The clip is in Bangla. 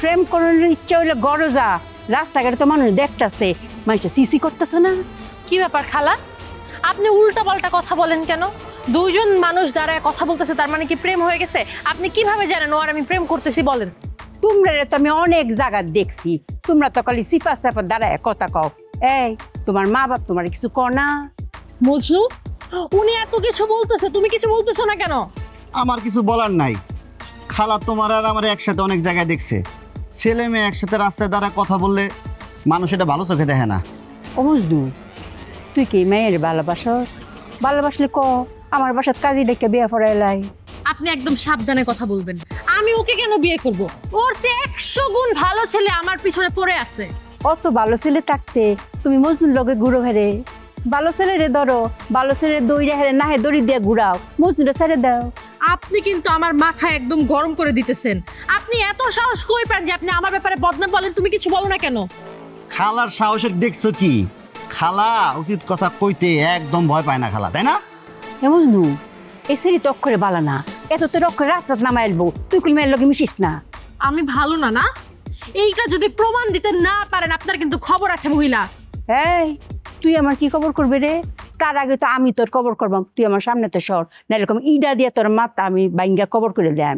প্রেম করানোর ইচ্ছা হইলে গড় যা, রাস্তাঘাটে তো মানুষ দেখতেছে, মানুষ সিসি করতেছে না। কি ব্যাপার খালা, আপনি উল্টা পাল্টা কথা বলেন কেন? দুইজন মানুষ দাঁড়ায় কথা বলতেছে, তার মানে কি প্রেম হয়ে গেছে? আপনি কিভাবে জানেন ও আর আমি প্রেম করতেছি বলেন? তোমরা তো আমি অনেক জায়গা দেখছি, তোমরা তো খালি সিফা সাফা দাঁড়ায় কথা কও। এই তোমার মা বাপ তোমার কিছু কও না? মজনু, উনি এত কিছু বলতেছে, তুমি কিছু বলতেছো না কেন? আমার কিছু বলার নাই। খালা তোমার আর আমার একসাথে অনেক জায়গায় দেখছে, ছেলে মেয়ে একসাথে রাস্তায় দাঁড়ায় কথা বললে মানুষ এটা ভালো চোখে দেখে না। ও মজনু, তুই কি মেয়ের ভালোবাসস? ভালোবাসলে ক, আমার বাসাত কাজী ডেকে বিয়ে পড়াইলাই। আপনি একদম সাবধানে কথা বলবেন। আমি ওকে কেন বিয়ে করব? ওর চেয়ে 100 গুণ ভালো ছেলে আমার পিছনে পড়ে আছে। অত ভালো ছেলে থাকতে তুমি মজনুর লগে ঘুরো হেরে? ভালো ছেলে রে ধরো, ভালো ছেলে দইরা হেরে না হে দড়ি দিয়ে ঘুরাও, মজনুরে ছেড়ে দাও। আপনি কিন্তু আমার মাথা একদম গরম করে দিতেছেন। আপনি এত সাহস কই পান যে আপনি আমার ব্যাপারে বদনাম বলেন? তুমি কিছু বলো না কেন? খালার সাহসের দেখছো কি? খালা উচিত কথা কইতে একদম ভয় পায় না খালা, তাই না? হে মজনু, এই সেরি তো অক্ষরে বালা না, এত তোর অক্ষরে রাস্তাত নামাই আলবো, তুই কুল মেয়ের লগে মিশিস না। আমি ভালো না না? এইটা যদি প্রমাণ দিতে না পারেন, আপনার কিন্তু খবর আছে মহিলা। এই তুই আমার কি খবর করবে রে? তার আগে তো আমি তোর খবর করবাম, তুই আমার সামনে তো সর, নাহলে কম ইডা দিয়ে তোর মাথা আমি বাইঙ্গা খবর করে দেয়।